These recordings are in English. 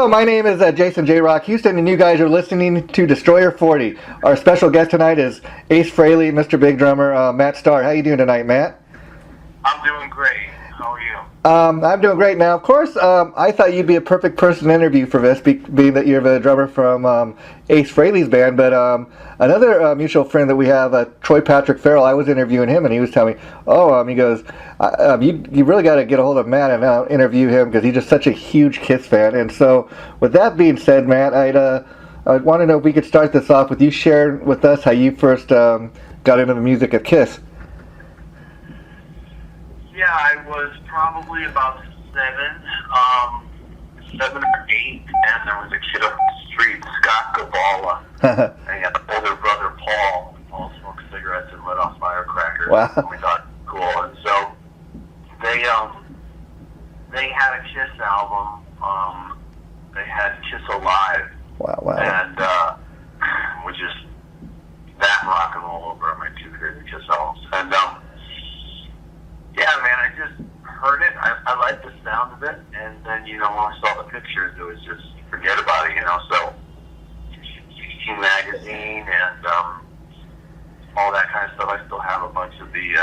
Hello, my name is Jason JROCK Houston, and you guys are listening to Destroyer 40. Our special guest tonight is Ace Frehley, Mr. Big Drummer, Matt Starr. How you doing tonight, Matt? I'm doing great. How are you? I'm doing great. Now, of course, I thought you'd be a perfect person to interview for this, being that you're the drummer from Ace Frehley's band. But another mutual friend that we have, Troy Patrick Farrell, I was interviewing him, and he was telling me, he goes, you really got to get a hold of Matt and interview him because he's just such a huge Kiss fan. And so, with that being said, Matt, I'd want to know if we could start this off with you sharing with us how you first got into the music of Kiss. Yeah, I was probably about 7 or 8, and there was a kid up the street, Scott Gabala, and he had an older brother, Paul, and Paul smoked cigarettes and lit off firecrackers. Wow. And we thought, cool. And so they had a Kiss album. They had Kiss Alive. Wow. And which is that and Rock and Roll Over are my two favorite Kiss albums. And yeah, man, I just heard it. I liked the sound of it, and then, when I saw the pictures, it was just, forget about it, So, magazine and all that kind of stuff. I still have a bunch of the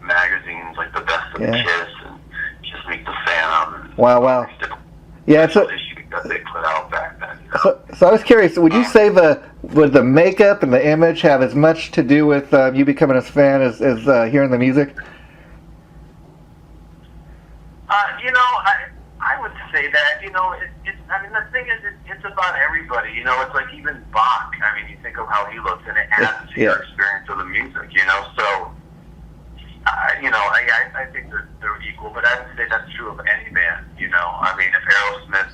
magazines, like the Best of the Kiss and Just Meet the Phantom. Wow. Yeah, it's issue that they put out back then. So I was curious, would you say would the makeup and the image have as much to do with you becoming a fan as hearing the music? I would say that, the thing is, it's about everybody, it's like even Bach, you think of how he looks, and it adds to your experience of the music, so, I think they're equal, but I would say that's true of any band, if Aerosmith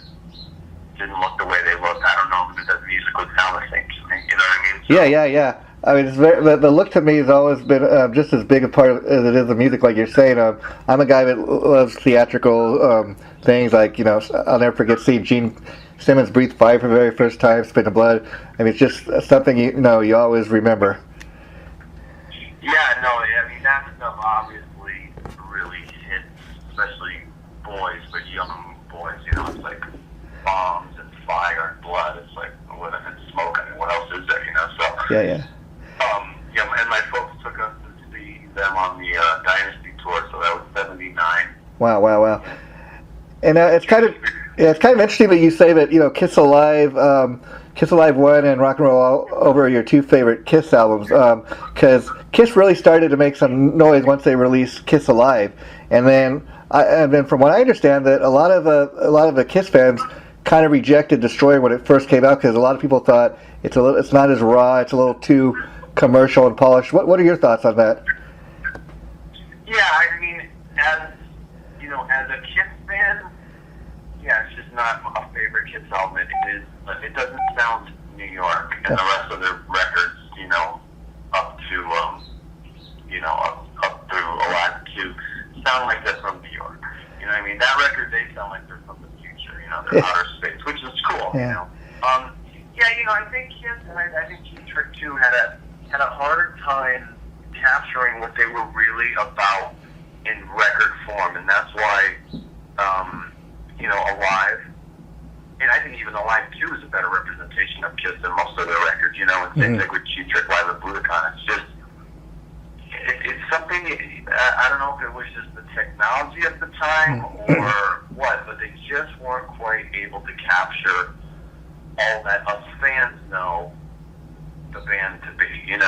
didn't look the way they looked, I don't know if the music would sound the same to me, you know what I mean? So, Yeah. It's the look to me has always been just as big a part as it is the music, like you're saying. I'm a guy that loves theatrical things, like, I'll never forget seeing Gene Simmons breathe fire for the very first time, Spit the Blood. It's just something, you always remember. Yeah, no, that stuff obviously really hits, especially boys, but young boys, it's like bombs and fire and blood. It's like, and smoke, what else is there, so. Yeah. And my folks took us to see them on the Dynasty tour, so that was 79. Wow. And it's kind of interesting that you say that, Kiss Alive 1 and Rock and Roll Over are your two favorite Kiss albums, because Kiss really started to make some noise once they released Kiss Alive, and then from what I understand, that a lot of the Kiss fans kind of rejected Destroyer when it first came out because a lot of people thought it's not as raw, it's a little too commercial and polished. What are your thoughts on that? Yeah, as a Kiss fan, it's just not my favorite Kiss album. It doesn't sound New York, and the rest of their records, up to up through Alive 2 sound like they're from New York. That record, they sound like they're from the future. They're outer space, which is cool. I think Kiss, and I think Cheap Trick too had a harder time capturing what they were really about in record form, and that's why, Alive, and I think even Alive 2 is a better representation of Kiss than most of their records, and same thing with Cheap Trick Live at Budokan. It's just, it's something, I don't know if it was just the technology at the time or what, but they just weren't quite able to capture all that us fans know the band to be,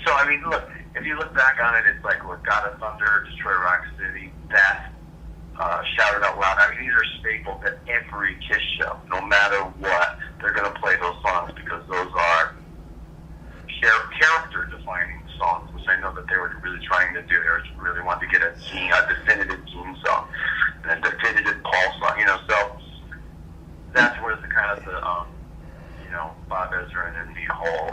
So, look, if you look back on it, it's like, God of Thunder, Detroit Rock City, that, Shout It Out Loud. These are staples at every Kiss show. No matter what, they're going to play those songs because those are character-defining songs, which I know that they were really trying to do. They really wanted to get a definitive Gene song, and a definitive Paul song, so that's where the kind of the, Bob Ezrin and the whole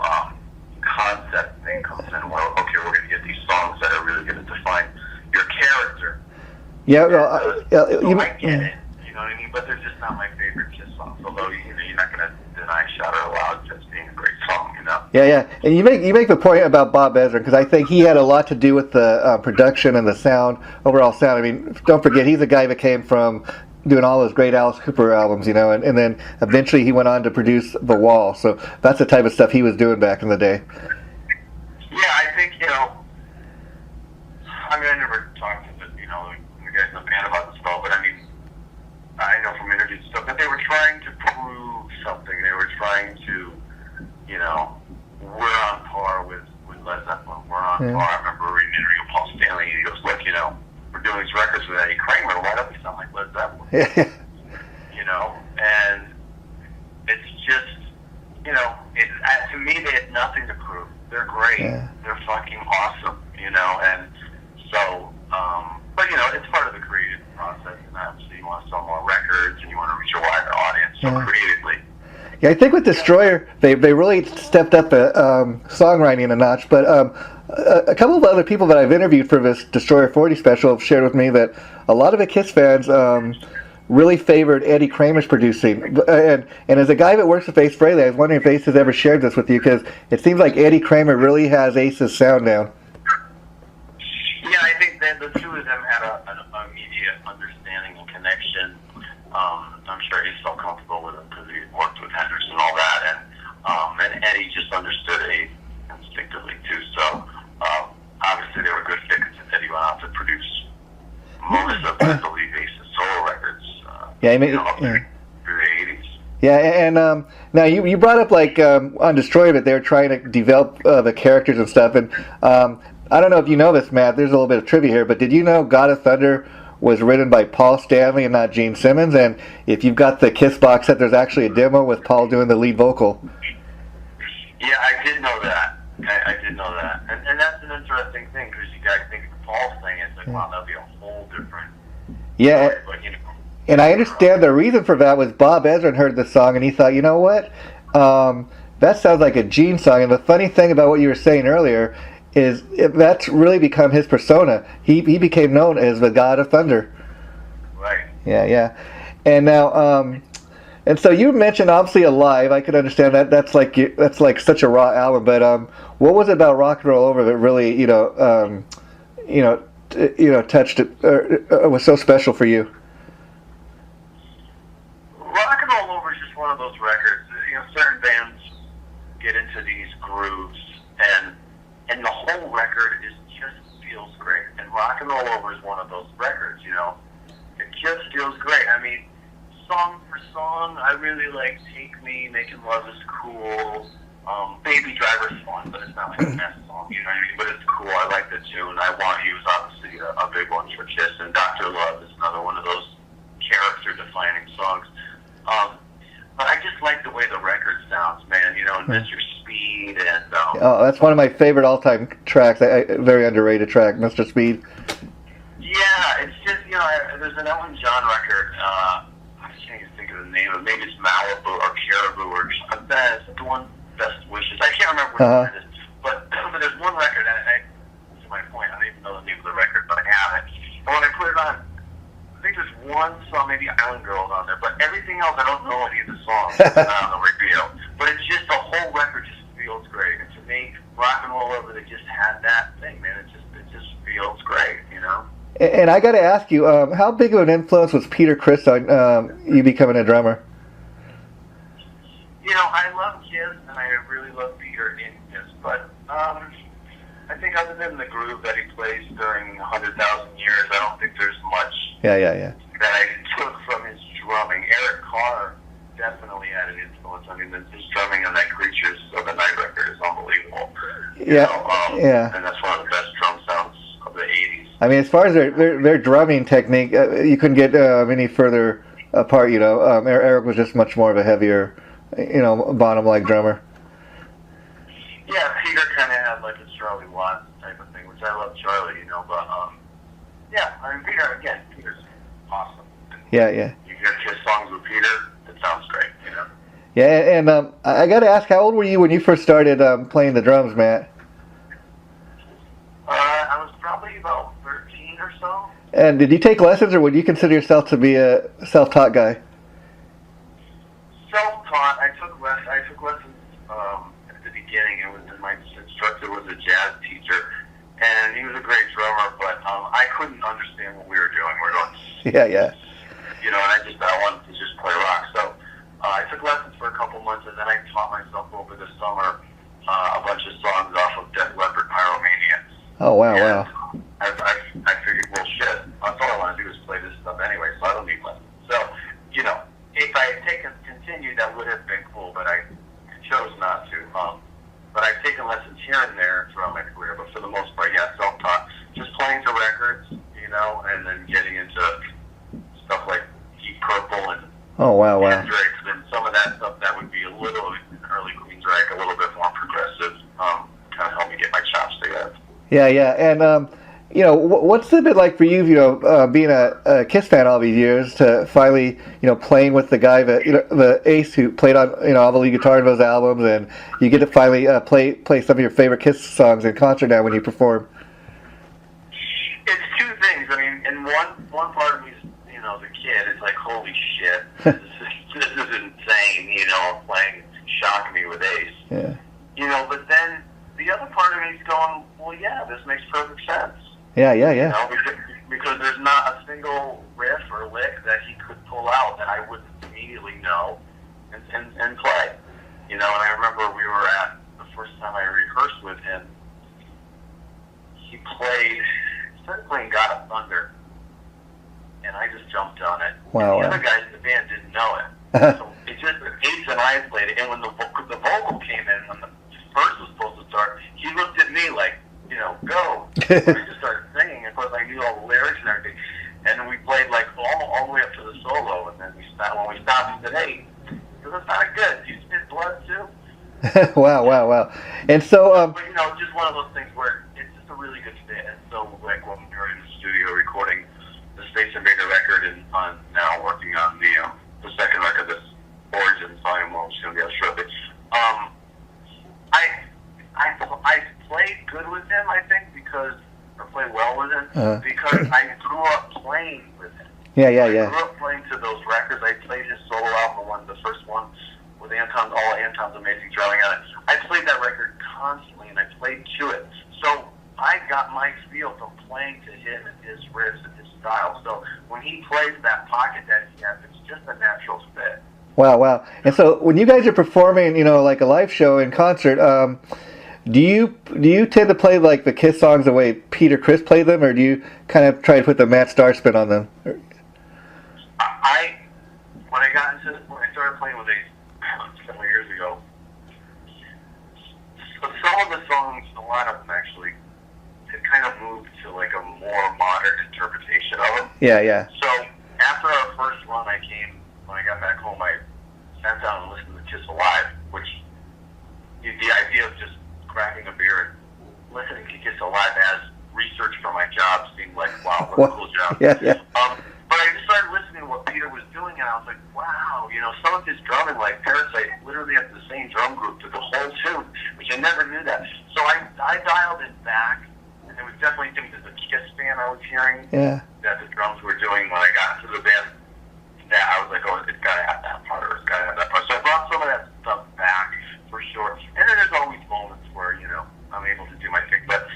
concept thing comes in. Well, okay, we're going to get these songs that are really going to define your character. Yeah, I get it, you know what I mean? But they're just not my favorite Kiss songs. Although you're not going to deny Shout It Out Loud just being a great song, Yeah, and you make the point about Bob Ezrin because I think he had a lot to do with the production and the sound, overall sound. Don't forget he's a guy that came from doing all those great Alice Cooper albums, and then eventually he went on to produce The Wall. So that's the type of stuff he was doing back in the day. Yeah, I think, I mean, I never talked to the guys in the band about this stuff, but I mean, I know from interviews and stuff that they were trying to prove something. They were trying to, we're on par with Led Zeppelin. We're on par. I remember reading an interview with Paul Stanley, and he goes, look, we're doing these records with Eddie Kramer. Why don't we sound like Led Zeppelin? Yeah. And it's just, to me, they had nothing to prove. They're great. Yeah. They're fucking awesome, and so, but, it's part of the creative process, and obviously you want to sell more records, and you want to reach a wider audience, so creatively. Yeah, I think with Destroyer, they really stepped up songwriting a notch, but a couple of other people that I've interviewed for this Destroyer 40 special have shared with me that a lot of the Kiss fans really favored Eddie Kramer's producing. And as a guy that works with Ace Frehley, I was wondering if Ace has ever shared this with you, because it seems like Eddie Kramer really has Ace's sound down. Yeah, I think that the two of them had an immediate understanding and connection. I'm sure he felt comfortable with him because he worked with Hendrix and all that, and Eddie just understood Ace instinctively too. So obviously they were good fit because Eddie went out to produce most of, I believe, Ace's solo records. Yeah, I mean, through the 80s. Yeah, and now you brought up on Destroyer that they were trying to develop the characters and stuff, and I don't know if you know this, Matt. There's a little bit of trivia here, but did you know God of Thunder was written by Paul Stanley and not Gene Simmons? And if you've got the Kiss box set, there's actually a demo with Paul doing the lead vocal. Yeah, I did know that. I did know that. And that's an interesting thing, because you guys think of Paul thing, it's like, wow, that'd be a whole different story, but, and I understand the reason for that was Bob Ezrin heard the song and he thought, you know what? That sounds like a Gene song. And the funny thing about what you were saying earlier is that's really become his persona. He became known as the God of Thunder. Right. Yeah. And now, and so you mentioned obviously Alive. I could understand that. That's like such a raw album. But what was it about Rock and Roll Over that really touched it, or was so special for you? Rock and Roll Over is just one of those records. Certain bands get into these grooves, and the whole record just feels great. And Rock and Roll Over is one of those records. It just feels great. I mean, song for song, I really like Take Me, Making Love is cool. Baby Driver's fun, but it's not like a mess song, you know what I mean? But it's cool. I like the tune. I Want You is obviously a big one for Kiss, and Dr. Love is another one of those character-defining songs. But I just like the way the record sounds, man. And Mr. Speed and that's one of my favorite all-time tracks. Very underrated track, Mr. Speed. Yeah, it's just there's an Elton John record. I can't even think of the name of it. Maybe it's Malibu or Caribou or that's the one. Best Wishes. I can't remember what it is, but there's one record, and to my point, I don't even know the name of the record, but I have it. And when I put it on, I think there's one song, maybe Island Girls on there, but everything else, I don't know any of the songs on the radio. But it's just, the whole record just feels great. And to me, Rock and Roll Over, they just had that thing, man. It just feels great, And I got to ask you, how big of an influence was Peter Criss on you becoming a drummer? I love Kiss, and I really love Peter in Kiss, but I think other than the groove that he plays during 100,000 Years, I don't think there's much that I took from his drumming. Eric Carr definitely had an influence. I mean, his drumming on that Creatures of the Night record is unbelievable. And that's one of the best drum sounds of the 80s. I mean, as far as their drumming technique, you couldn't get any further apart, Eric was just much more of a heavier, Bonham-like drummer. Yeah, Peter kind of had like a Charlie Watts type of thing, which I love Charlie, but I mean, Peter's awesome. And Yeah. You hear Kiss songs with Peter, it sounds great, Yeah, and I got to ask, how old were you when you first started playing the drums, Matt? I was probably about 13 or so. And did you take lessons, or would you consider yourself to be a self-taught guy? Self-taught. I took lessons at the beginning. My instructor was a jazz teacher, and he was a great drummer, but I couldn't understand what we were doing. Yeah. and I wanted to just play rock. So I took lessons for a couple months, and then I taught myself over the summer a bunch of songs off of Def Leppard Pyromania. Oh, wow, and wow. I figured, well, shit, that's all I want to do is play this stuff anyway, so I don't need lessons. So, if I had continued, that would have been cool, but I chose not to. But I've taken lessons here and there throughout my career, but for the most part, yeah, self-taught. Just playing to records, and then getting into stuff like Deep Purple and Oh, wow, wow. Hendrix and some of that stuff that would be a little, early Queensryche, a little bit more progressive, kind of help me get my chops together. Yeah, yeah. And, what's it been like for you, being a Kiss fan all these years, to finally, playing with the guy that, the ace who played on, all the lead guitar in those albums, and you get to finally play some of your favorite Kiss songs in concert now when you perform? It's two things. I mean, and one part of me is, the kid, it's like, holy shit, this is insane, playing Shock Me with Ace. Yeah. But then the other part of me is going, well, yeah, this makes perfect sense. Yeah, yeah, yeah. Because there's not a single riff or lick that he could pull out that I wouldn't immediately know and play. And I remember we were at, the first time I rehearsed with him, he started playing God of Thunder, and I just jumped on it. Wow. And the other guys in the band didn't know it. So it just, Ace and I played it, and when the vocal came in, when the verse was supposed to start, he looked at me like, go. And I just started singing. Of course, I knew all the lyrics and everything. And then we played like all the way up to the solo, and then when we stopped, he said, hey, this sounded good. Do you spit blood too? Wow, wow, wow. And so, but just one of those things where it's just a really good fit. And so, like, when we were in the studio recording the Space Invader record, and now working on the second record, this Origins Volume 1, which is going to be out shortly. I played good with him, I think, or played well with him, because I grew up playing with him. Yeah. I grew up playing to those records. I played his solo album, the first one, with all Anton's amazing drumming on it. I played that record constantly, and I played to it. So I got my feel from playing to him and his riffs and his style. So when he plays that pocket that he has, it's just a natural fit. Wow, wow. And so when you guys are performing, like a live show in concert, do you tend to play like the Kiss songs the way Pete or Chris played them, or do you kind of try to put the Matt Starr spin on them? When I started playing with Ace several years ago, some of the songs, a lot of them actually, had kind of moved to like a more modern interpretation of them. Yeah. So after our first run, when I got back home, I sat down and listened to Kiss Alive, which the idea of just cracking a beer and listening to Kiss Alive as research for my job seemed like, wow, what a cool job. Yeah. But I just started listening to what Peter was doing, and I was like, wow, some of his drumming, like Parasite, literally has the same drum group to the whole tune, which I never knew that. So I dialed it back, and it was definitely things as a Kiss fan I was hearing that the drums were doing when I got into the band. That I was like, oh, it's got to have that part, or it's got to have that part. So I brought some of that stuff back, for sure. And then there's always moments where, I'm able to do my thing. But,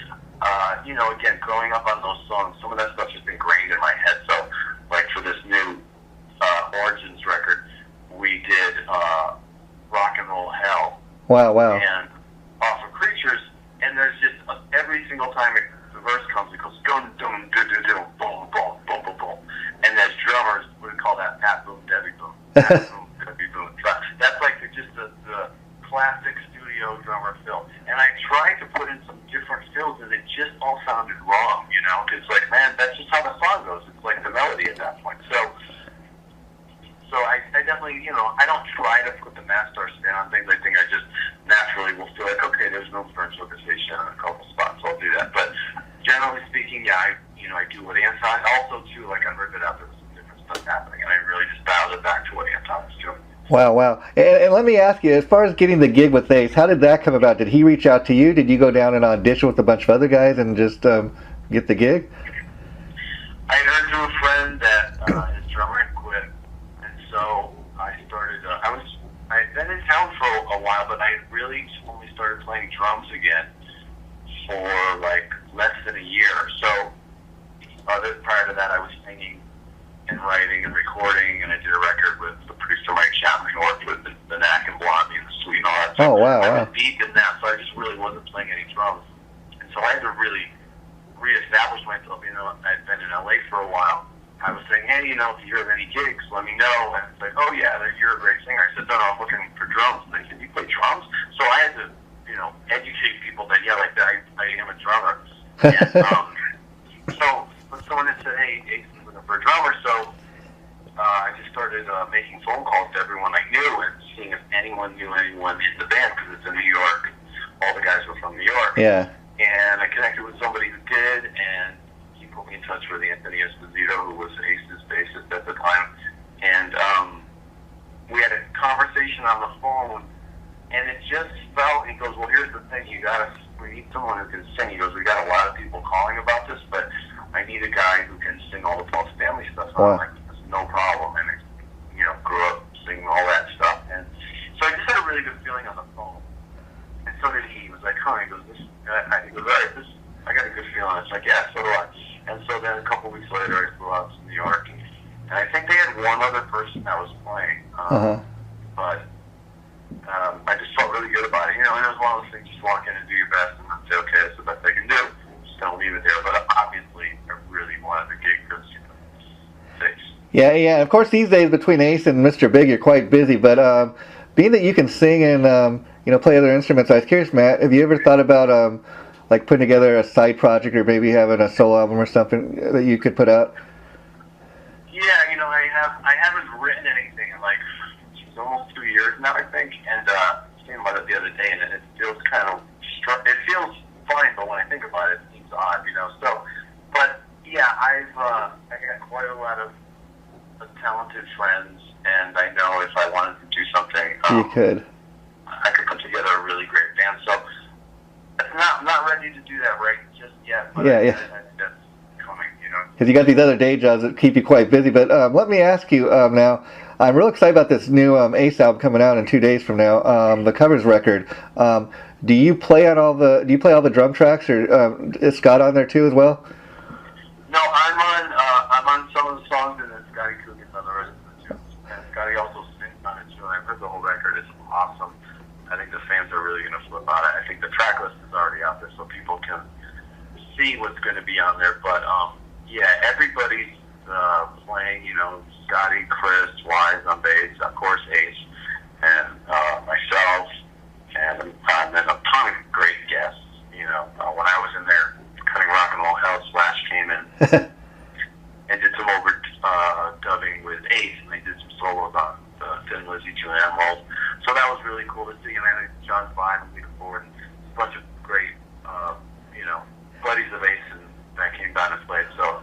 again, growing up on those songs, some of that stuff's just ingrained in my head. So, like for this new Origins record, we did Rock and Roll Hell. Wow. And off of Creatures, and there's just, every single time the verse comes, it goes, dum, dum, do, do, do, boom, boom, boom, boom, boom. And as drummers, we call that Pat Boom, Debbie Boom. Pat Boom, Debbie Boom. That's like just the classic studio drummer fill. And I tried to put in some different fills, and it just all sounded wrong, It's like, man, that's just how the song goes. It's like the melody at that point. So I definitely, I don't try to put the master spin on things. I think I just naturally will feel like, okay, there's no for interpretation on a couple spots, so I'll do that. But generally speaking, yeah, I do what Anton. Also, too, like on Rip It Out, there was some different stuff happening, and I really just dialed it back to what Anton was doing. Wow. And let me ask you, as far as getting the gig with Ace, how did that come about? Did he reach out to you? Did you go down and audition with a bunch of other guys and just get the gig? I heard through a friend that his drummer had quit, and so I started. I had been in town for a while, but I had really only started playing drums again for like less than a year. So prior to that, I was singing and writing and recording, and I did a record with the producer Mike Chapman, who worked with the Knack and Blondie and the Sweet and all that stuff. Oh, wow, I wow. was deep in that, so I just really wasn't playing any drums. And so I had to really reestablish myself. You know, I'd been in LA for a while. I was saying, hey, you know, if you hear of any gigs, let me know. And it's like, oh, yeah, you're a great singer. I said, no, I'm looking for drums. And they said, you play drums? So I had to, you know, educate people that, yeah, like that, I am a drummer. And so someone had said, hey, Jason's looking for a drummer. So I just started making phone calls to everyone I knew and seeing if anyone knew anyone in the band, because it's in New York. All the guys were from New York. Yeah. And I connected with somebody who did, and he put me in touch with Anthony Esposito, who was Ace's bassist at the time. And we had a conversation on the phone, and it just felt, he goes, well, here's the thing, we need someone who can sing. He goes, we got a lot of people calling about this, but I need a guy who can sing all the Paul Stanley stuff. So I'm like, that's no problem. And I, you know, grew up singing all that stuff. And so I just had a really good feeling on the phone. And so did he. He was like, huh, he goes, he goes, all right, I got a good feeling. It's like, yeah, so do I. And so then a couple weeks later, I flew out to New York. And I think they had one other person that was playing. But I just felt really good about it. You know, and it was one of those things, just walk in and do your best and say, okay, that's the best I can do. Just don't leave it there. But obviously, I really wanted the gig because, you know, it's Ace. Yeah. Of course, these days between Ace and Mr. Big, you're quite busy. But being that you can sing and you know, play other instruments, I was curious, Matt, have you ever thought about like putting together a side project or maybe having a solo album or something that you could put out? Yeah, you know, I haven't written anything in like almost 2 years now, I think. And I was thinking about it the other day, and it feels kind of it feels fine, but when I think about it, it seems odd, you know. So, but yeah, I got quite a lot of talented friends, and I know if I wanted to do something, You could. I could put together a really great band. So I'm not ready to do that right just yet. But Yeah. That's coming, you know. Because you got these other day jobs that keep you quite busy. But let me ask you now, I'm real excited about this new Ace album coming out in 2 days from now, the covers record. Do you play all the drum tracks, or is Scott on there too as well? No, I'm on some of the songs, and then Scotty Coogan's on the rest of the tunes. And Scotty also sings on it too. And I've heard the whole record. It's awesome. I think the fans are really going to flip out. I think the track list is already out there, so people can see what's going to be on there. But yeah, everybody's playing. You know, Scotty, Chris, Wise on bass, of course Ace, and myself, and then a ton of great guests. You know, when I was in there cutting rock and roll hell, Slash came in and did some dubbing with Ace, and they did some solos on Thin Lizzy, Two Animals. So that was really cool to see. And I think John Five and Lita Ford and a bunch of great, you know, buddies of Ace and that came down and played. So,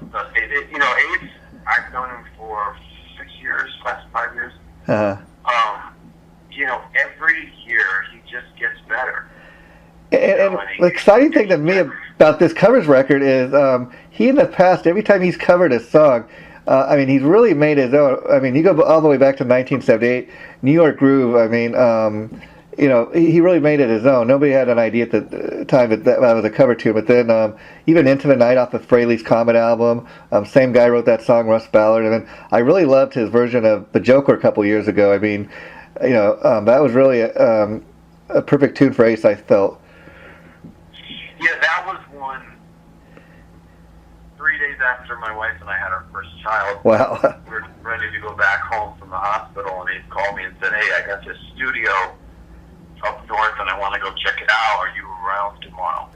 you know, Ace, I've known him for 6 years, last 5 years. You know, every year he just gets better. And the exciting thing to me about this covers record is he in the past, every time he's covered a song, I mean, he's really made his own. I mean, you go all the way back to 1978, New York Groove. I mean, you know, he really made it his own. Nobody had an idea at the time that was a cover tune. But then even Intimate Night off of Frehley's Comet album, same guy wrote that song, Russ Ballard. And then I really loved his version of The Joker a couple years ago. I mean, you know, that was really a perfect tune for Ace, I felt. Yeah, that was one 3 days after my wife and I had our first child. Wow. We were ready to go back home from the hospital, and Ace called me and said, hey, I got this studio up north, and I want to go check it out. Are you around tomorrow?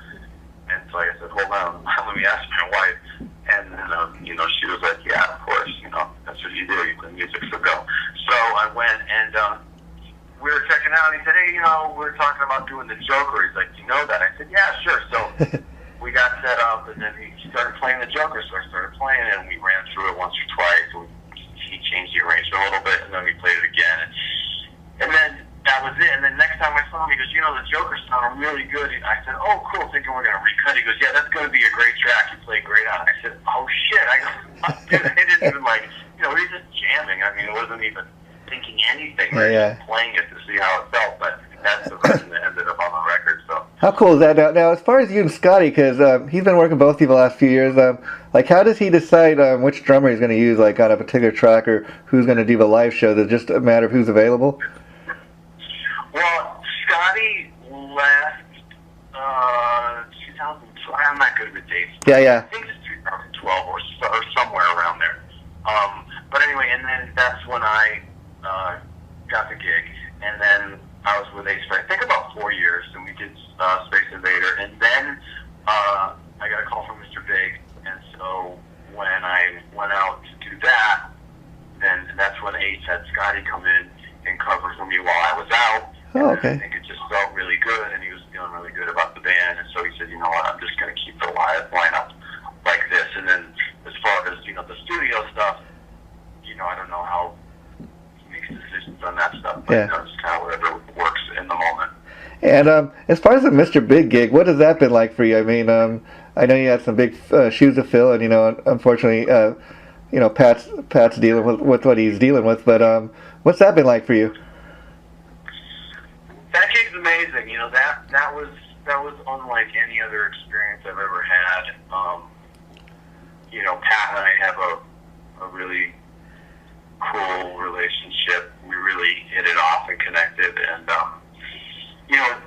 And so I said, hold on, let me ask my wife. And then, you know, she was like, yeah, of course, you know, that's what you do. You play music, so go. So I went, and we were checking out, and he said, hey, you know, we're talking about doing the Joker. He's like, you know that? I said, yeah, sure. So we got set up, and then he started playing the Joker, so I started playing it, and we ran through it once or twice. He changed the arrangement a little bit, and then we played it again. And then that was it. And then next time I saw him, he goes, you know, the Joker sounded really good. And I said, oh, cool, thinking we're going to recut. He goes, yeah, that's going to be a great track. You played great on it. I said, oh, shit. I go, dude, it didn't even like, you know, we were just jamming. I mean, it wasn't even thinking anything. We were just playing it to see how it felt. But that's the version that ended up on the record. So How cool is that? Now, as far as you and Scotty, because he's been working both of you the last few years, like, how does he decide which drummer he's going to use, like, on a particular track, or who's going to do the live show? Is it just a matter of who's available? Well, Scotty left 2012. I'm not good with dates. Yeah. I think it's 2012 or somewhere around there. But anyway, and then that's when I got the gig, and then I was with Ace for I think about 4 years, and we did Space Invader, and then I got a call from Mr. Big, and so when I went out to do that, then that's when Ace had Scotty come in and cover for me while I was out. Oh, okay. I think it just felt really good, and he was feeling really good about the band, and so he said, you know what, I'm just going to keep the live lineup like this. And then as far as, the studio stuff, I don't know how he makes decisions on that stuff, but it's kind of whatever works in the moment. And as far as the Mr. Big gig, what has that been like for you? I mean, I know you had some big shoes to fill, and, unfortunately, Pat's dealing with what he's dealing with, but what's that been like for you? That gig's amazing. That was unlike any other experience I've ever had. Pat and I have a really cool relationship. We really hit it off and connected, and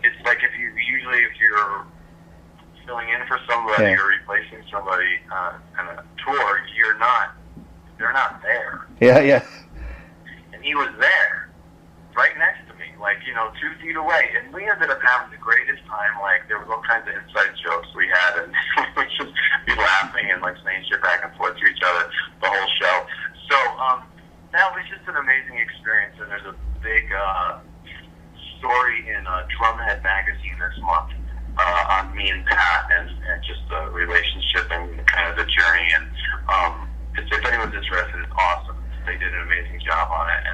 it's like if you're filling in for somebody or replacing somebody on a tour, they're not there. Yeah. And he was there, right next to me, 2 feet away, and we ended up having the greatest time. There was all kinds of inside jokes we had, and we just be laughing and saying shit back and forth to each other the whole show. So that was just an amazing experience, and there's a big story in Drumhead magazine this month on me and Pat and just the relationship and kind of the journey. And if anyone's interested, it's awesome. They did an amazing job on it,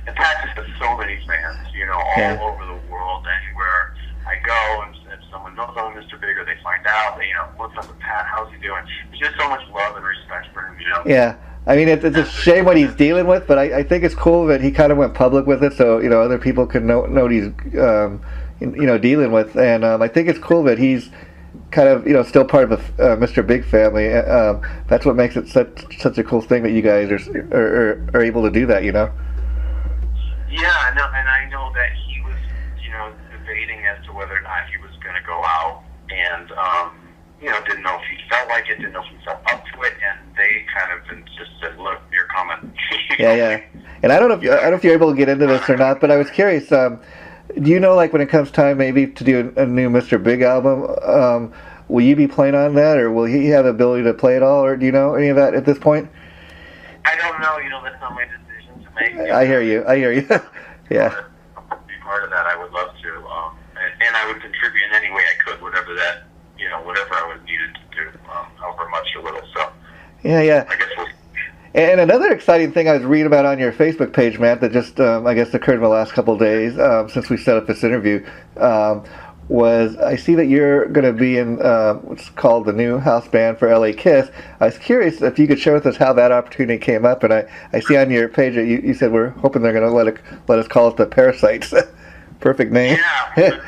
and Pat just has so many fans, all over the world, anywhere I go, and if someone knows I'm Mr. Big, or they find out, what's up with Pat? How's he doing? There's just so much love and respect for him, Yeah. I mean, it's a shame what he's dealing with, but I think it's cool that he kind of went public with it, so other people can know what he's dealing with, and I think it's cool that he's kind of still part of the Mr. Big family. That's what makes it such a cool thing that you guys are able to do that. Yeah, and I know that he was debating as to whether or not he was going to go out, and didn't know if he felt like it, didn't know if he felt up to it, and they kind of just said, "Look, you're coming." Yeah. And I don't know if you're able to get into this or not, but I was curious. Do you know, when it comes time maybe to do a new Mr. Big album, will you be playing on that, or will he have the ability to play it all, or do you know any of that at this point? I don't know. That's not my decision to make. I hear you. Yeah. Be part of that, I would love to, and I would contribute in any way I could, whatever that, whatever I was needed to do, however much or little. So. Yeah. I guess we'll. And another exciting thing I was reading about on your Facebook page, Matt, that just I guess occurred in the last couple of days since we set up this interview, was I see that you're going to be in what's called the new house band for LA Kiss. I was curious if you could share with us how that opportunity came up, and I see on your page that you said we're hoping they're going to let us call it the Parasites. Perfect name. Yeah.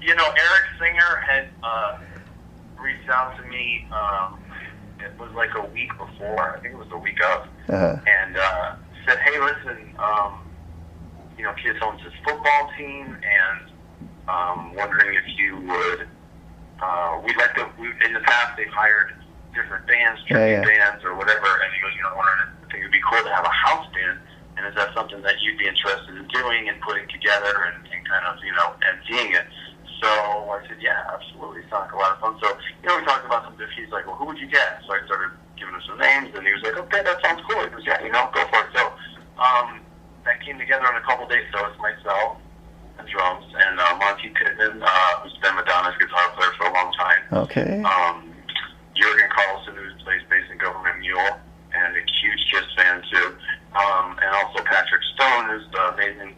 Eric Singer had reached out to me. It was like a week before. I think it was the week of, and said, "Hey, listen, Kiss owns his football team, and wondering if you would. We'd like to. In the past, they've hired different bands, tribute bands, or whatever. And he goes, wondering if it would be cool to have a house band. And is that something that you'd be interested in doing and putting together and kind of, and seeing it?" So I said, yeah, absolutely. Sounds like a lot of fun. So, we talked about some different. He's like, well, who would you get? So I started giving him some names, and he was like, okay, that sounds cool. He goes, yeah, go for it. So that came together in a couple days. So it's myself and drums, and Monty Pittman, who's been Madonna's guitar player for a long time. Okay. Jurgen Carlson, who plays bass in Government Mule, and a huge Kiss fan, too. And also Patrick Stone, who's the amazing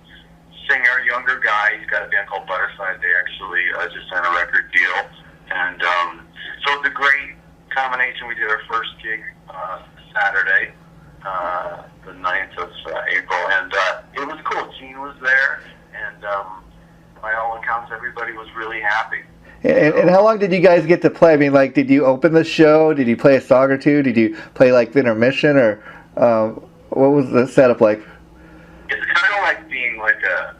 singer, younger guy. He's got a band called Butterside. They actually just signed a record deal. And so it's a great combination. We did our first gig Saturday, the 9th of April, and it was cool. Gene was there, and by all accounts, everybody was really happy. And how long did you guys get to play? I mean, like, did you open the show? Did you play a song or two? Did you play like the intermission, or what was the setup like? It's kind of like being like a,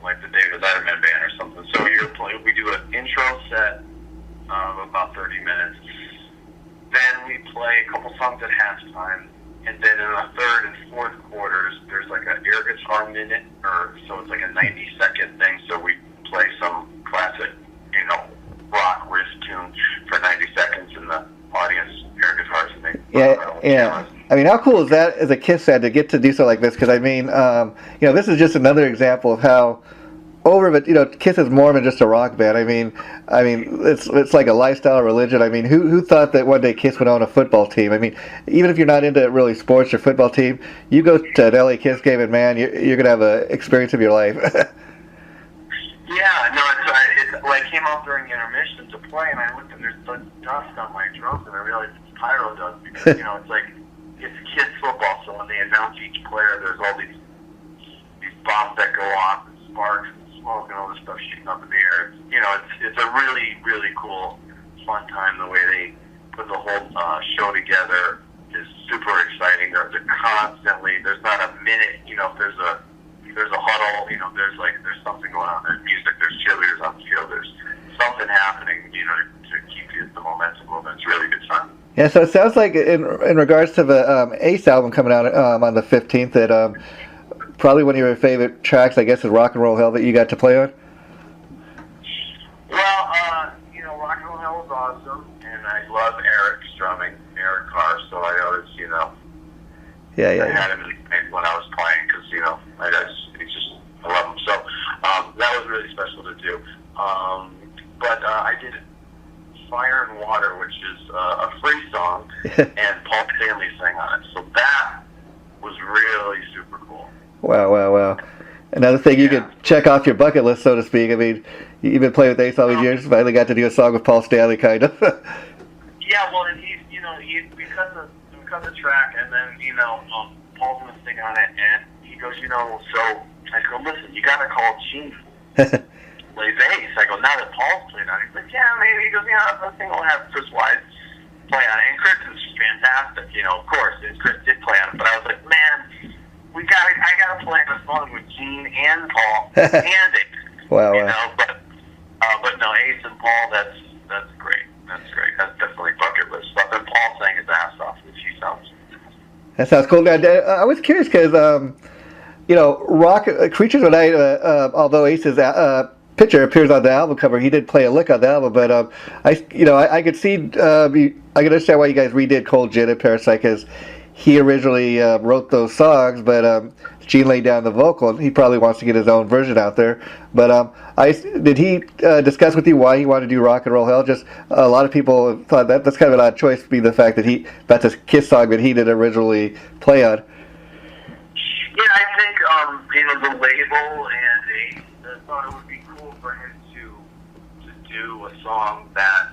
like the David Letterman band or something. So we do an intro set of about 30 minutes. Then we play a couple songs at halftime, and then in the third and fourth quarters, there's like an air guitar minute, so it's like a 90-second thing. So we play some classic, rock riff tune for 90 seconds, and the audience air guitars and they yeah. I mean, how cool is that as a Kiss fan to get to do something like this? Because I mean, this is just another example of how Kiss is more than just a rock band. I mean, it's like a lifestyle, religion. I mean, who thought that one day Kiss would own a football team? I mean, even if you're not into really sports or football team, you go to an LA Kiss game and man, you're gonna have an experience of your life. Yeah, no, it's like I came out during the intermission to play, and I looked and there's dust on my drums, and I realized it's pyro dust because it's like it's Kiss football. So when they announce each player, there's all these bombs that go off, and sparks and smoke and all this stuff shooting up in the air. It's a really really cool, fun time. The way they put the whole show together is super exciting. There's not a minute. If there's a huddle, there's something going on. There's music, there's cheerleaders on the field, there's something happening, to keep the momentum moving. It's really good fun. Yeah, so it sounds like in regards to the Ace album coming out on the 15th, that probably one of your favorite tracks, I guess, is Rock and Roll Hell that you got to play on? Well, Rock and Roll Hell is awesome, and I love Eric's drumming, Eric Carr, so I always, I had him when I was playing because, I love him. So that was really special to do. But I did Fire and Water, which is a free song, and Paul Stanley sang on it. So that was really super cool. Wow. Another thing you could check off your bucket list, so to speak. I mean, you've been playing with Ace all these years. Finally got to do a song with Paul Stanley, kind of. Yeah, well, and we cut the track, and then, Paul's going to sing on it, and he goes, so I go, listen, you got to call Gene. Play bass. I go, now that Paul's playing on it. He's like, yeah, maybe. He goes, I think we'll have Chris Wise play on it. And Chris is fantastic, of course. And Chris did play on it, but I was like, man, I got to play this song with Gene and Paul and Ace. Wow. But no, Ace and Paul, that's great. That's great. That's definitely bucket list stuff. And Paul sang his ass off, which he sounds. That sounds cool. Now, I was curious because, Rock Creatures of the Night, although Ace's picture appears on the album cover, he did play a lick on the album. But I could see, I could understand why you guys redid Cold Gin and Parasite, because he originally wrote those songs, but Gene laid down the vocal, and he probably wants to get his own version out there. But did he discuss with you why he wanted to do Rock and Roll Hell? Just a lot of people thought that's kind of an odd choice, being the fact that that's a Kiss song that he did originally play on. Yeah, I think the label and Ace thought it would be cool for him to do a song that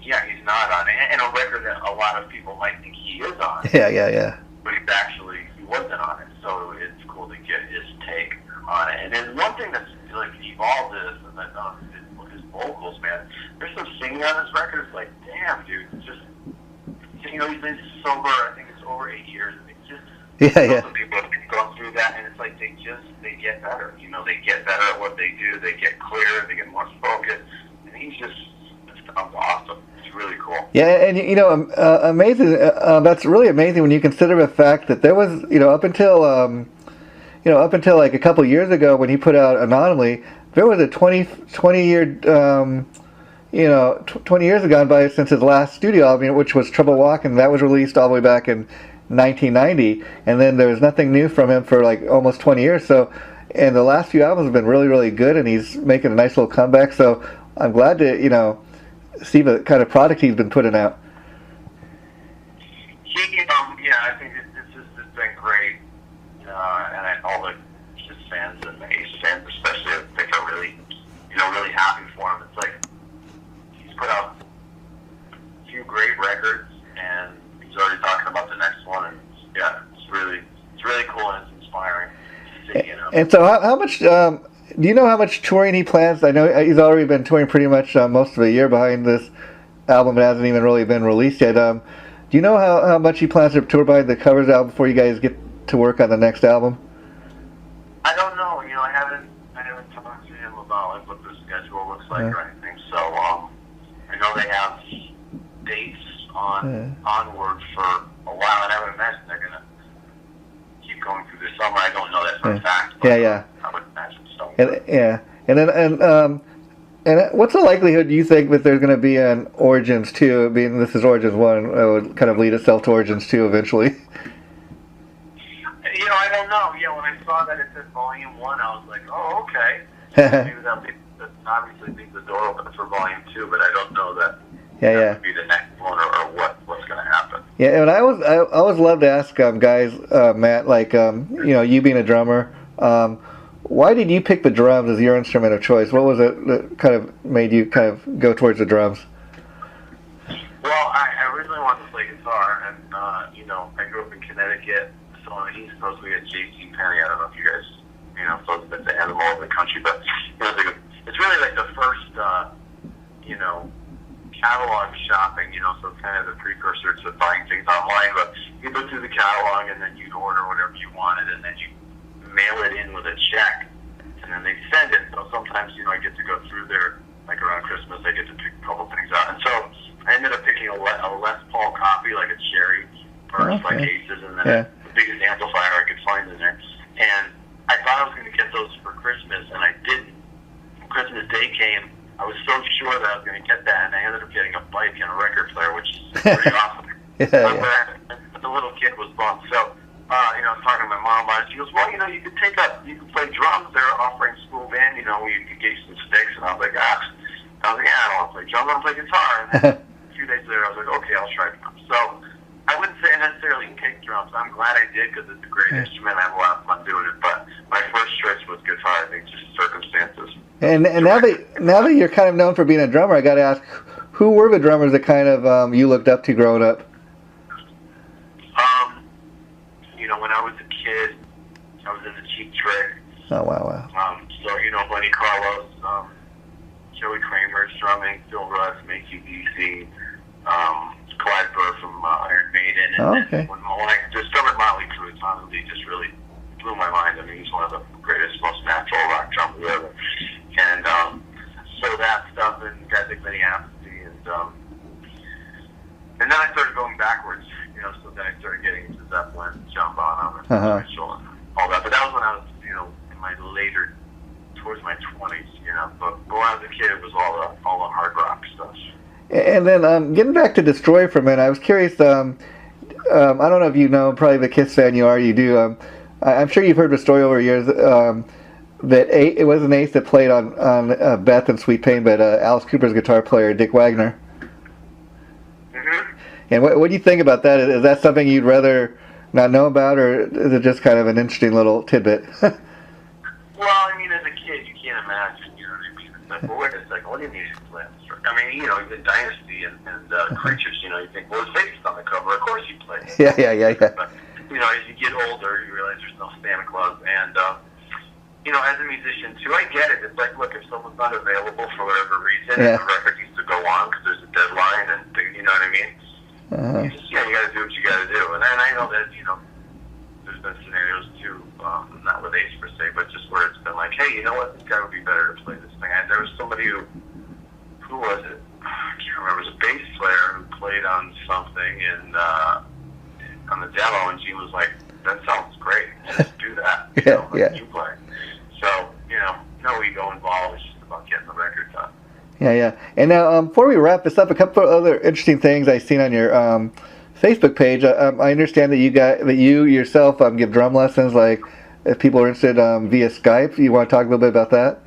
he's not on, and a record that a lot of people might think he is on. Yeah. But he wasn't on it, so it's cool to get his take on it. And then one thing that's evolved is that his vocals, man. There's some singing on this record. It's like, damn, dude, it's just he's been sober. I think it's over 8 years. And it's just some people have gone through that, and it's like they get better. They get better at what they do. They get clearer. They get more focused. And he's just sounds awesome. It's really cool. Yeah, and amazing. That's really amazing when you consider the fact that there was, up until like a couple years ago when he put out Anonymously, there was a 20 year 20 years have gone by since his last studio album, which was Trouble Walking. That was released all the way back in 1990, and then there was nothing new from him for like almost 20 years. So, and the last few albums have been really, really good, and he's making a nice little comeback. So I'm glad to, see the kind of product he's been putting out. I think it's been great, and all the Kiss fans and the Ace fans especially, I think are really, really happy for him. It's like he's put out a few great records, and he's already talking about the next one, and it's really cool and it's inspiring. And so, how much Do you know how much touring he plans? I know he's already been touring pretty much most of a year behind this album. It hasn't even really been released yet. Do you know how much he plans to tour behind the covers album before you guys get to work on the next album? I don't know. I haven't talked to him about like what the schedule looks like or anything. So I know they have dates onward for a while, and I would imagine they're gonna keep going through the summer. I don't know that for a fact. But yeah. I would imagine so. And what's the likelihood you think that there's going to be an Origins 2? I mean, this is Origins 1. It would kind of lead itself to Origins 2 eventually. I don't know. Yeah, when I saw that it said Volume 1, I was like, oh, okay. Maybe that obviously leaves the door open for Volume 2, but I don't know that that would be the next one or what's going to happen. Yeah, and I always love to ask guys, Matt, like, you being a drummer, why did you pick the drums as your instrument of choice? What was it that kind of made you kind of go towards the drums? Well, I originally wanted to play guitar, and I grew up in Connecticut, so on the East Coast we had J.C. Penney. I don't know if you guys, folks that they had them all over the country, but it's really like the first, catalog shopping. So it's kind of the precursor to buying things online. But you go through the catalog, and then you'd order whatever you wanted, and then you mail it in with a check, and then they send it. So sometimes, I get to go through there, like around Christmas, I get to pick a couple things out. And so I ended up picking a Les Paul copy, like a Cherry first, like Aces, and then the biggest amplifier I could find in there. And I thought I was going to get those for Christmas, and I didn't. When Christmas Day came, I was so sure that I was going to get that, and I ended up getting a bike and a record player, which is pretty awesome. But the little kid was bummed. So I was talking to my mom about it. She goes, well, you could you could play drums. They're offering school band, where you could get you some sticks. And I was like, yeah, I don't want to play drums. I want to play guitar. And then a few days later, I was like, okay, I'll try drums. So I wouldn't say I necessarily picked drums. I'm glad I did because it's a great instrument. I have a lot of fun doing it. But my first choice was guitar. I think just circumstances. And now that you're kind of known for being a drummer, I got to ask, who were the drummers that kind of you looked up to growing up? When I was a kid, I was in the Cheap Trick. Oh, wow. So, Lenny Carlos, Joey Kramer's drumming, Phil Russ, Macy DC, Clyde Burr from Iron Maiden. And when I discovered Motley Crue, Tom Lee just really blew my mind. I mean, he's one of the greatest, most natural rock drummers ever. And so that stuff, and guys like Vinny Appice, and then I started going backwards. So then I started getting into Zeppelin, John Bonham, and Mitchell, and all that. But that was when I was, in my later, towards my 20s, But when I was a kid, it was all the hard rock stuff. And then getting back to Destroy for a minute, I was curious. I don't know if you know, probably the Kiss fan you do. I'm sure you've heard the story over years that it wasn't Ace that played on Beth and Sweet Pain, but Alice Cooper's guitar player, Dick Wagner. And what do you think about that? Is that something you'd rather not know about, or is it just kind of an interesting little tidbit? Well, I mean, as a kid, you can't imagine, what I mean? It's like, well, wait a second, what do you mean he's playing this? I mean, even Dynasty and Creatures, you think, well, his face is on the cover, of course he plays. Yeah. But, as you get older, you realize there's no Santa Claus, and, as a musician, too, I get it. It's like, look, if someone's not available for whatever reason, and the record needs to go on because there's a deadline, and you know what I mean? You got to do what you got to do. And I know that, there's been scenarios too, not with Ace per se, but just where it's been like, hey, you know what, this guy would be better to play this thing. And there was somebody who was it? I can't remember. It was a bass player who played on something on the demo, and Gene was like, that sounds great. Just do that. You play. So, no ego involved. It's just about getting the record done. Yeah. And now, before we wrap this up, a couple of other interesting things I've seen on your Facebook page. I understand that you yourself give drum lessons. Like, if people are interested via Skype, you want to talk a little bit about that?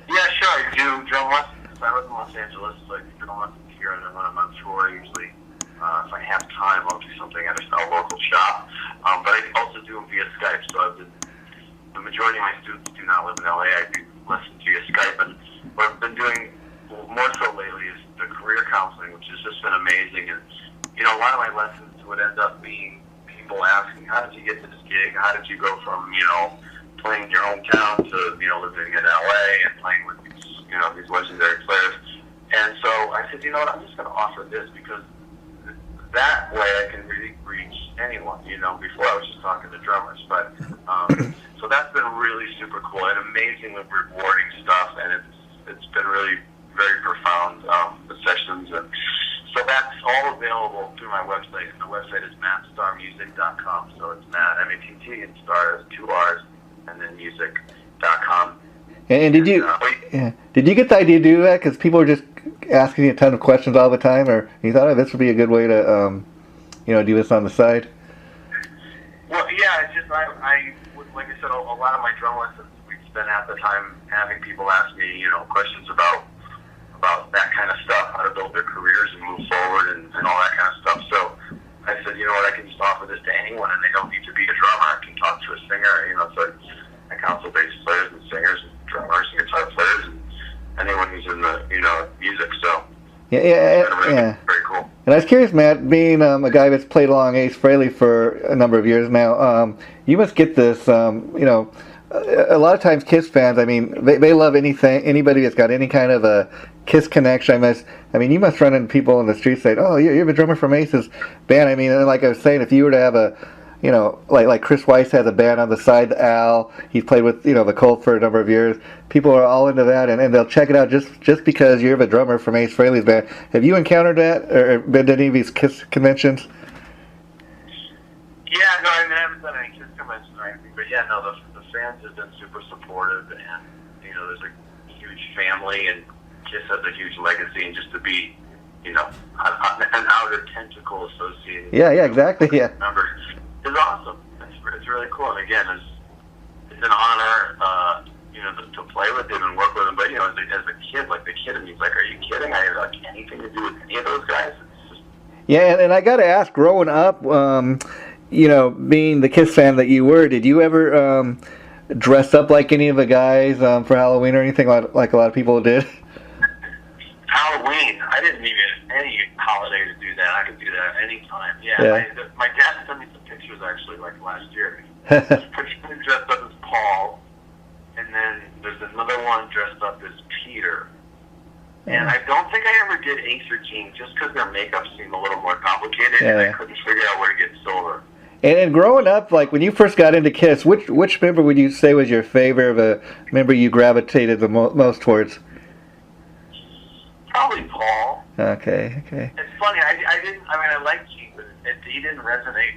Yeah, sure. I do drum lessons. I live in Los Angeles, so I do drum lessons here, and then when I'm on tour, usually, if I have time, I'll do something at a local shop. But I also do them via Skype. So the majority of my students do not live in LA. I do lessons via Skype, and what I've been doing more so lately is the career counseling, which has just been amazing. And, a lot of my lessons would end up being people asking, how did you get to this gig? How did you go from, playing your hometown to, living in LA and playing with these legendary players. And so I said, I'm just going to offer this because that way I can really reach anyone. Before I was just talking to drummers, but so that's been really super cool and amazingly rewarding stuff, and it's been really very profound, the sessions, and so that's all available through my website. And the website is mattstarmusic.com. So it's Matt, M-A-T-T, and Starr is 2 R's, and then music.com. And did you get the idea to do that because people were just asking you a ton of questions all the time, or you thought, this would be a good way to do this on the side? Well, yeah, it's just like I said, a lot of my drum lessons, we'd spend half the time having people ask me, questions about that kind of stuff, how to build their careers and move forward and all that kind of stuff. So I said, I can just offer this to anyone, and they don't need to be a drummer. I can talk to a singer, so I counsel bass players and singers and drummers and guitar players and anyone who's in the, music. So yeah. Very cool. And I was curious, Matt, being a guy that's played along Ace Frehley for a number of years now, you must get this, a lot of times Kiss fans, they love anybody that's got any kind of a Kiss connection. You must run into people in the street saying, oh, you're the drummer from Ace's band. And like I was saying, if you were to have a, like Chris Weiss has a band on the side, the Al, he's played with, the Cult for a number of years. People are all into that, and they'll check it out just because you're the drummer from Ace Frehley's band. Have you encountered that, or been to any of these Kiss conventions? Yeah, no, I haven't done any Kiss conventions or anything, but yeah, no, the fans have been super supportive, and, there's a huge family, and Kiss has a huge legacy, and just to be, an outer tentacle associated. Yeah, exactly, yeah. Members is awesome. It's really cool, and again, it's an honor, to play with him and work with him. But as a kid, like the kid in me's like, are you kidding? I have anything to do with any of those guys. It's just... Yeah, and I got to ask, growing up, being the Kiss fan that you were, did you ever dress up like any of the guys for Halloween or anything like a lot of people did? Halloween? I didn't need any holiday to do that. I could do that any time. Yeah. My dad sent me some pictures actually, like last year. He's dressed up as Paul, and then there's another one dressed up as Peter. And I don't think I ever did Ace or Gene just because their makeup seemed a little more complicated, and I couldn't figure out where to get silver. And growing up, like when you first got into Kiss, which member would you say was your favorite, the member you gravitated the most towards? Probably Paul. Okay. It's funny. I like Gene, but he didn't resonate,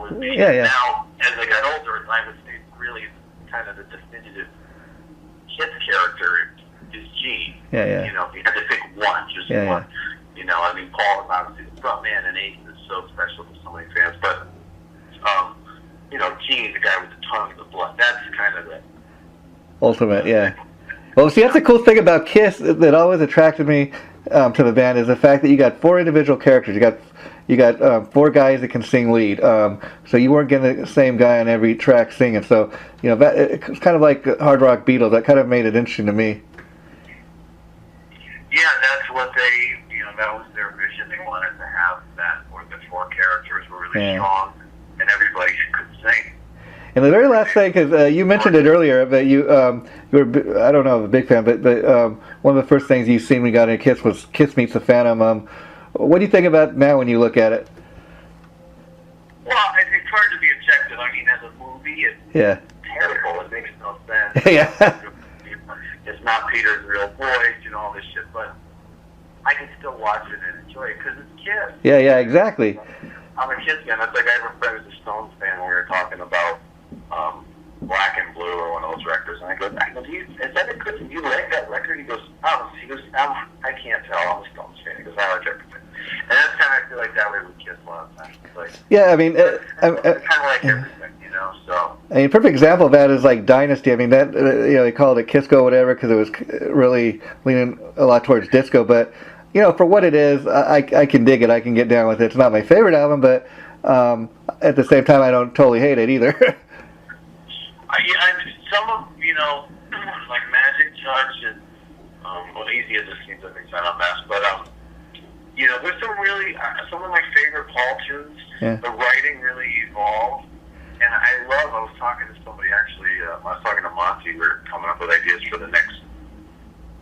with me. Yeah. Now, as I got older, I would say really kind of the definitive Kiss character is Gene. Yeah. If you had to pick one, just one. Yeah. Paul is obviously the front man, and Ace is so special to so many fans. But, Gene, the guy with the tongue and the blood, that's kind of the ultimate, yeah. Well, see, that's the cool thing about Kiss that always attracted me to the band is the fact that you got 4 individual characters. You got 4 guys that can sing lead. So you weren't getting the same guy on every track singing. So that it's kind of like hard rock Beatles. That kind of made it interesting to me. Yeah, that's what that was their vision. They wanted to have that, where the 4 characters were really strong, and everybody could sing. And the very last thing, because you mentioned it earlier, but you were, I don't know, a big fan, but one of the first things you seen when you got into Kiss was Kiss Meets the Phantom. What do you think about now when you look at it? Well, it's hard to be objective. As a movie, it's terrible. It makes no sense. Yeah. It's not Peter's real voice, all this shit, but I can still watch it and enjoy it because it's Kiss. Yeah, exactly. I'm a Kiss fan. It's like I have a friend who's a Stones fan, and we were talking about Black and Blue or one of those records, and I go, is that a good? Do you like that record? He goes, I can't tell. I'm a Stones fan. He goes, I like everything. And that's kind of, I feel like that way with Kiss a lot of times. Like, it's kind of like everything, so. Perfect example of that is like Dynasty. That, they called it Kiss Go whatever because it was really leaning a lot towards disco, but, for what it is, I can dig it. I can get down with it. It's not my favorite album, but at the same time, I don't totally hate it either. Some of, like Magic Judge and, Easy as It Seems, I think, not best, but, there's some of my favorite Paul tunes. Yeah. The writing really evolved, and and I was talking to somebody actually, I was talking to Monty, we were coming up with ideas for the next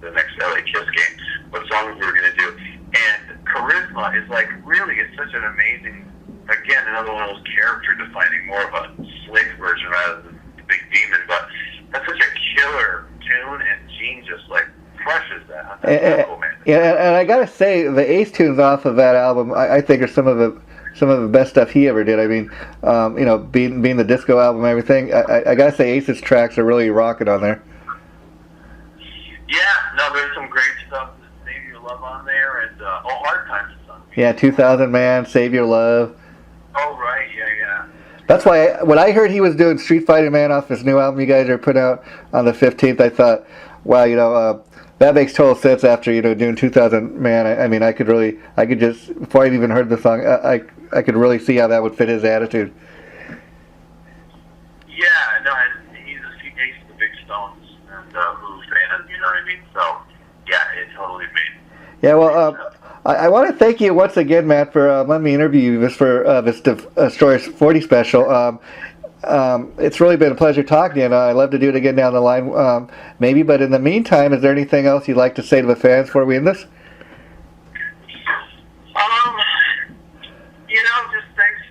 LA Kiss game, what songs we were going to do. And Charisma is like, really, it's such an amazing, again, another one of those character defining, more of a slick version rather than the big demon, but that's such a killer tune, and Gene just like crushes that. That's cool, man. Yeah, and I gotta say, the Ace tunes off of that album, I think are some of the best stuff he ever did. I mean, you know, being the disco album and everything, I gotta say Ace's tracks are really rocking on there. Yeah, no, there's some great stuff. Save Your Love on there, and Hard Times is on. Yeah, 2000 Man, Save Your Love. Oh, right, yeah. That's why when I heard he was doing Street Fighting Man off this new album you guys are putting out on the 15th, I thought, wow, you know, that makes total sense after, you know, doing 2000 Man. I mean, I could just, before I even heard the song, I could really see how that would fit his attitude. Yeah, no, he's the big Stones and Who fan, you know what I mean? So, yeah, it totally made. Yeah, well, I want to thank you once again, Matt, for letting me interview you for this Destroyers 40 special. It's really been a pleasure talking to you, and I'd love to do it again down the line, maybe. But in the meantime, is there anything else you'd like to say to the fans before we end this? You know, just thanks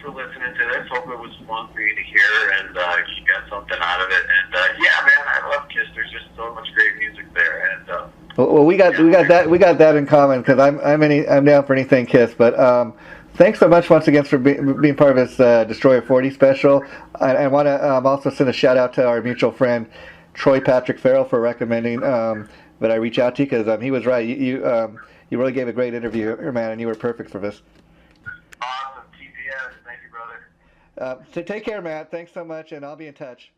for listening to this. Hope it was fun for you to hear, and you got something out of it. And yeah, man, I love Kiss. There's just so much great music there, and. Well, we got that in common, because I'm down for anything Kiss. But thanks so much once again for being part of this Destroyer 40 special. I want to also send a shout out to our mutual friend Troy Patrick Farrell for recommending that I reach out to you, because he was right. You really gave a great interview, man, and you were perfect for this. Awesome, TPS. Thank you, brother. So take care, Matt. Thanks so much, and I'll be in touch.